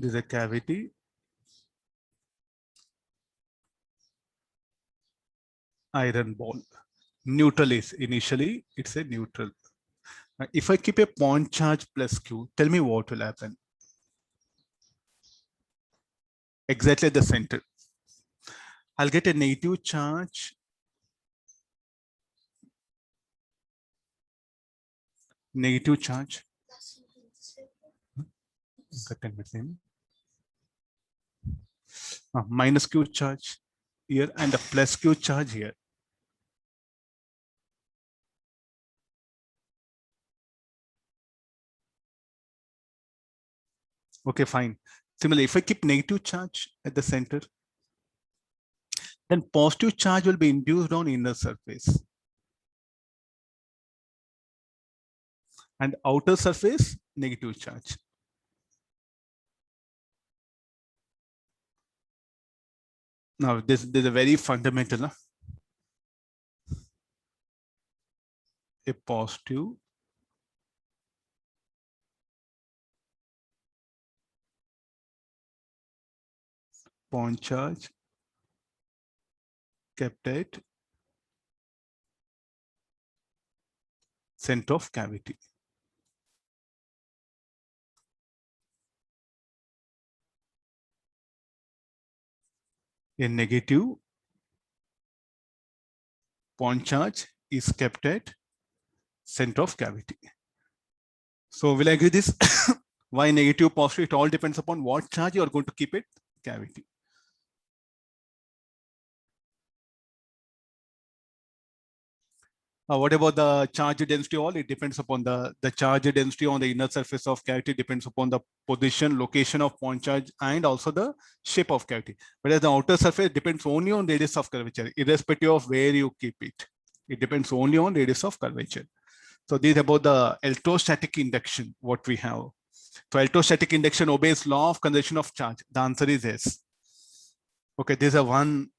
This is a cavity. Iron ball. Neutral is initially, it's a neutral. If I keep a point charge plus Q, tell me what will happen. Exactly at the center. I'll get a negative charge. Negative charge. Minus Q charge here and a plus Q charge here. Okay, fine. Similarly, if I keep negative charge at the center, then positive charge will be induced on inner surface. And outer surface, negative charge. Now, this is a very fundamental. A positive point charge kept at center of cavity. A negative point charge is kept at center of cavity. So will I agree this? Why negative, positive? It all depends upon what charge you are going to keep it cavity. What about the charge density? All it depends upon the charge density on the inner surface of cavity depends upon the position, location of point charge, and also the shape of cavity. Whereas the outer surface depends only on radius of curvature, irrespective of where you keep it. It depends only on radius of curvature. So this is about the electrostatic induction, what we have. So electrostatic induction obeys law of conservation of charge. The answer is yes. Okay, these are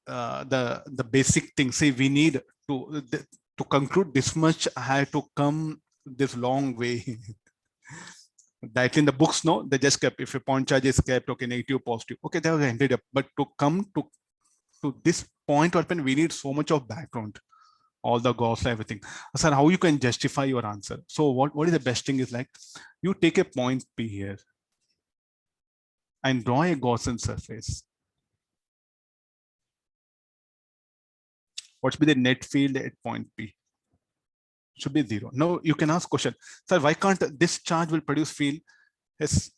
the basic things. See, we need to conclude this much. I had to come this long way. That in the books, no, they just kept, if a point charge is kept, okay, negative, positive, okay, they have ended up. But to come to this point, we need so much of background, all the Gauss Law, everything. Sir, how you can justify your answer? So what is the best thing is like, you take a point P here and draw a Gaussian surface. What should be the net field at point P? Should be 0. Now you can ask question, sir, why can't this charge will produce field? Yes,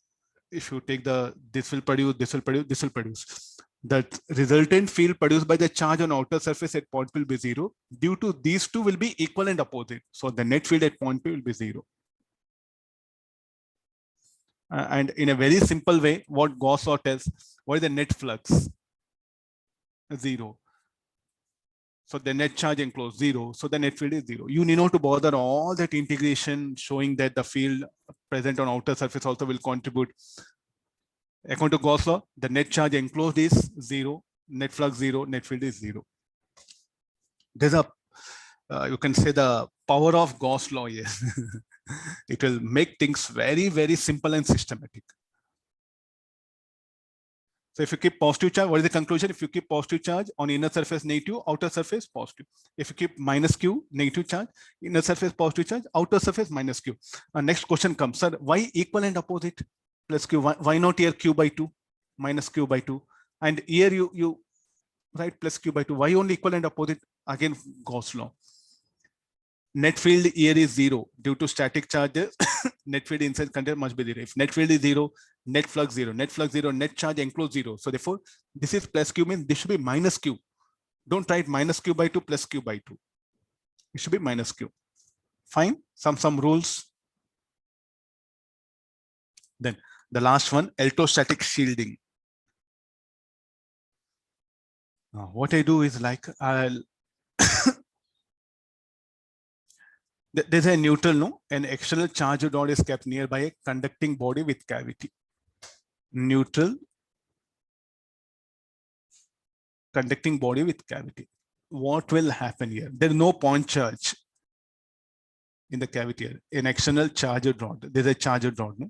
if you take this will produce, this will produce, this will produce. The resultant field produced by the charge on outer surface at point P will be 0. Due to these two will be equal and opposite. So the net field at point P will be 0. And in a very simple way, what Gauss Law tells, what is the net flux? 0. So the net charge enclosed 0. So the net field is 0. You need not to bother all that integration showing that the field present on outer surface also will contribute. According to Gauss Law, the net charge enclosed is 0, net flux 0, net field is 0. There's a, you can say the power of Gauss Law here. It will make things very, very simple and systematic. So if you keep positive charge, what is the conclusion? If you keep positive charge on inner surface negative, outer surface positive. If you keep minus Q, negative charge, inner surface positive charge, outer surface minus Q. Next question comes, sir, why equal and opposite? Plus Q, why not here Q by 2, minus Q by 2? And here you write plus Q by 2. Why only equal and opposite? Again, Gauss Law. Net field here is 0 due to static charges. Net field inside container must be 0. If net field is 0, net flux 0, net flux 0, net charge enclosed 0. So therefore, this is plus Q, means this should be minus Q. Don't write minus Q by 2 plus Q by 2. It should be minus Q. Fine. Some rules. Then the last one, electrostatic shielding. Now, what I do is like I'll there's a neutral, no? An external charge rod is kept nearby a conducting body with cavity. Neutral conducting body with cavity. What will happen here? There's no point charge in the cavity here. An external charge rod. There's a charge rod, no?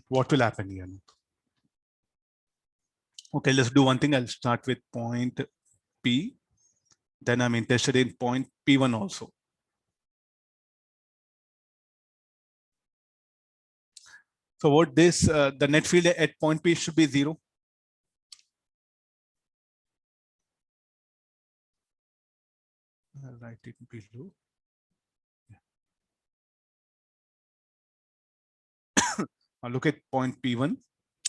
What will happen here? Okay, let's do one thing. I'll start with point P. Then I'm interested in point P1 also. So what this, the net field at point P should be 0. I'll write it below. I'll look at point P1.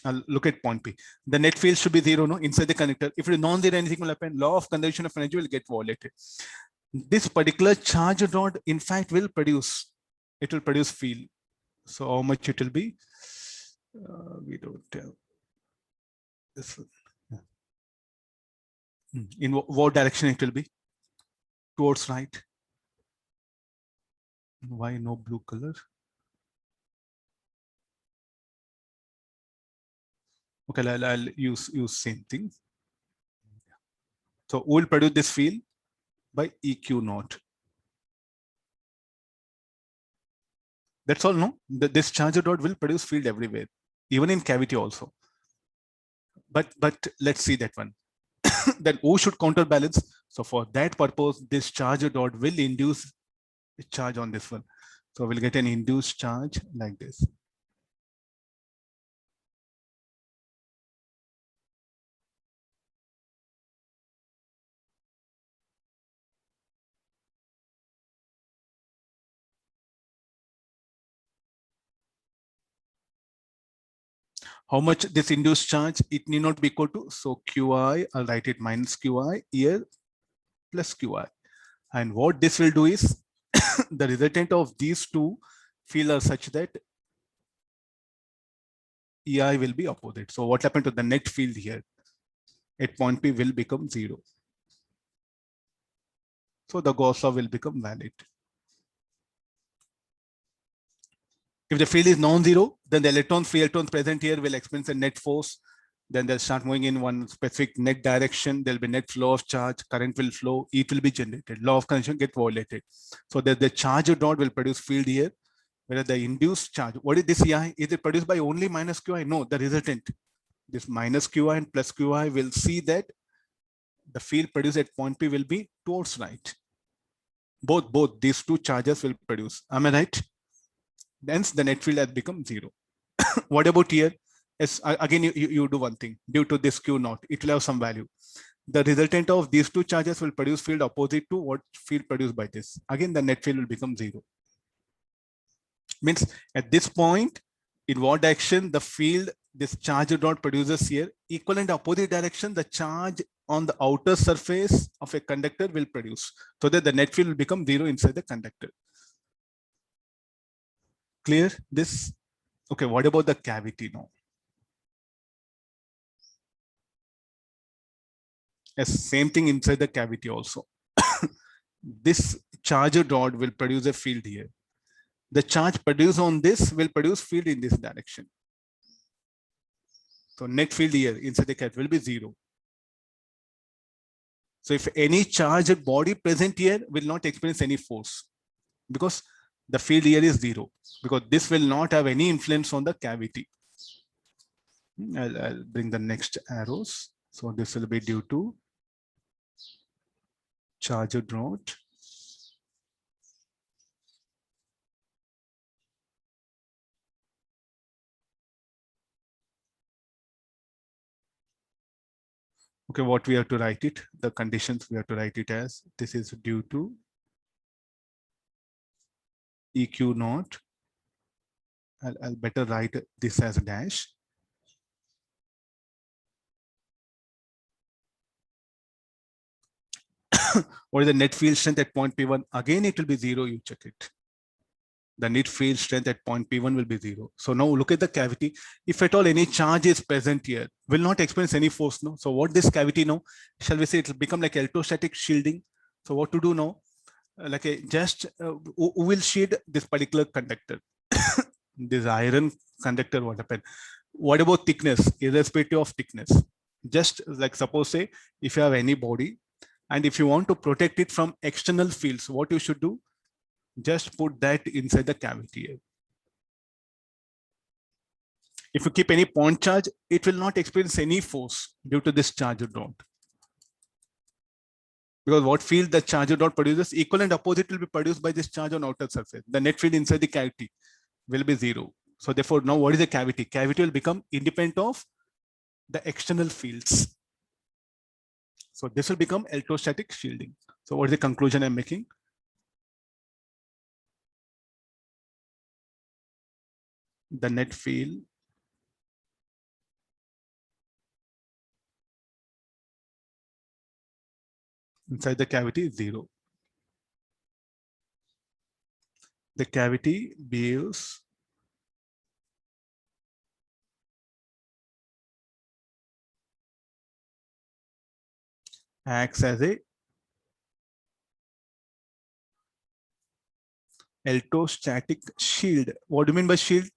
I'll look at point P. The net field should be 0, no, inside the conductor. If it is non-zero, anything will happen. Law of conservation of energy will get violated. This particular charge rod, in fact, will produce. It will produce field. So how much it will be? We don't tell. This. In what direction it will be? Towards right. Why no blue color? Okay, I'll use same thing. So we'll produce this field by EQ naught. That's all, no? This charge rod will produce field everywhere, even in cavity also. But let's see that one. Then O should counterbalance. So for that purpose, this charge rod will induce a charge on this one. So we'll get an induced charge like this. How much this induced charge? It need not be equal to, so Qi, I'll write it minus Qi here plus Qi. And what this will do is the resultant of these two field are such that EI will be opposite. So what happened to the net field here at point P will become 0. So the Gauss law will become valid. If the field is non-zero, then the free electrons present here will experience a net force. Then they'll start moving in one specific net direction. There'll be net flow of charge, current will flow, heat will be generated. Law of conservation get violated. So that the charge rod will produce field here, whereas the induced charge, what is this EI? Is it produced by only minus Qi? No, the resultant. This minus Qi and plus Qi will see that the field produced at point P will be towards right. Both these two charges will produce. Am I right? Hence the net field has become 0. What about here? Yes, again, you do one thing. Due to this Q naught, it will have some value. The resultant of these two charges will produce field opposite to what field produced by this. Again, the net field will become 0. Means at this point, in what direction the field, this charge rod produces here, equivalent opposite direction, the charge on the outer surface of a conductor will produce. So that the net field will become 0 inside the conductor. Clear this? Okay, what about the cavity now? Yes, same thing inside the cavity also. This charge rod will produce a field here. The charge produced on this will produce field in this direction. So net field here inside the cavity will be 0. So if any charged body present here will not experience any force because the field here is 0, because this will not have any influence on the cavity. I'll bring the next arrows. So this will be due to charged rod. Okay, what we have to write it, the conditions we have to write it as, this is due to EQ naught. I'll better write this as a dash. What is the net field strength at point P1? Again, it will be 0, you check it. The net field strength at point P1 will be 0. So now look at the cavity. If at all any charge is present here, will not experience any force. No. So what this cavity now, shall we say it will become like electrostatic shielding. So what to do now? Like a just who will shield this particular conductor? This iron conductor, what happened? What about thickness? Irrespective of thickness. Just like suppose say, if you have any body, and if you want to protect it from external fields, what you should do? Just put that inside the cavity here. If you keep any point charge, it will not experience any force due to this charge dot. Because what field the charge dot produces, equal and opposite will be produced by this charge on outer surface. The net field inside the cavity will be 0. So therefore, now what is the cavity? Cavity will become independent of the external fields. So this will become electrostatic shielding. So what is the conclusion I'm making? The net field inside the cavity is 0. The cavity behaves acts as a electrostatic shield. What do you mean by shield?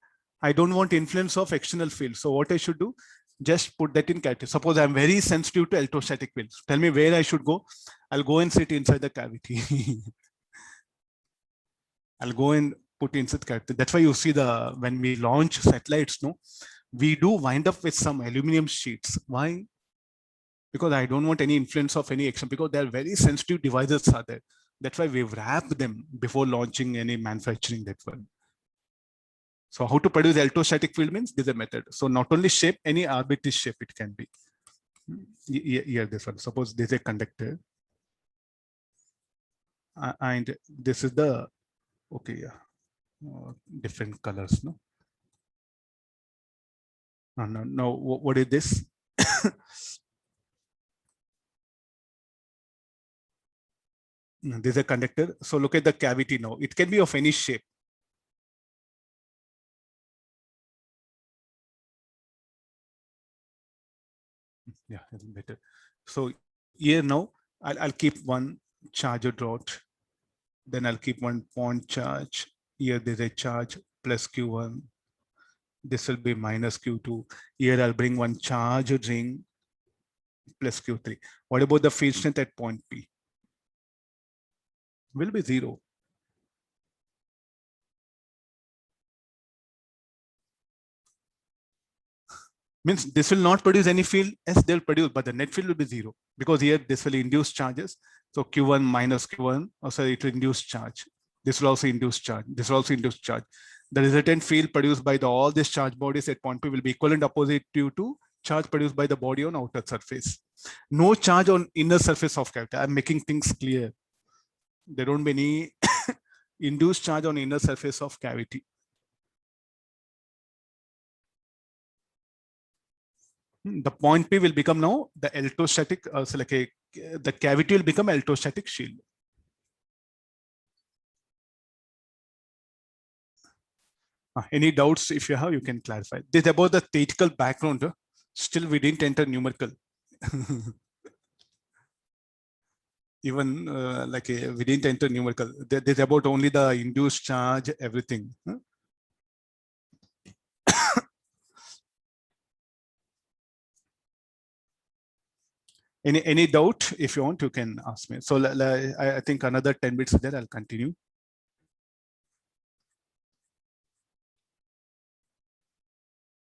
I don't want influence of external field. So what I should do? Just put that in cavity. Suppose I'm very sensitive to electrostatic fields. Tell me where I should go. I'll go and sit inside the cavity. I'll go and put inside the cavity. That's why you see when we launch satellites, no, we do wind up with some aluminum sheets. Why? Because I don't want any influence of any action, because they're very sensitive devices are there. That's why we've wrapped them before launching any manufacturing that one. So how to produce electrostatic field means there's a method. So not only shape, any arbitrary shape it can be. Here, this one. Suppose there's a conductor. And this is the, okay, yeah, different colors, no? No, what is this? This is a conductor. So look at the cavity now. It can be of any shape. Yeah, it's better. So here now, I'll keep one charger dot. Then I'll keep one point charge. Here there's a charge plus Q1. This will be minus Q2. Here I'll bring one charge ring plus Q3. What about the field strength at point P? Will be 0. Means this will not produce any field as they'll produce, but the net field will be 0, because here this will induce charges. So Q1 minus Q1, also it will induce charge. This will also induce charge. This will also induce charge. The resultant field produced by all these charge bodies at point P will be equal and opposite to charge produced by the body on outer surface. No charge on inner surface of cavity. I'm making things clear. There don't be any induced charge on inner surface of cavity. The point P will become now the electrostatic, so like the cavity will become electrostatic shield. Any doubts if you have, you can clarify. This is about the theoretical background. Still, we didn't enter numerical. Even we didn't enter numerical. This is about only the induced charge, everything. Any doubt? If you want, you can ask me. So I think another 10 minutes there, I'll continue.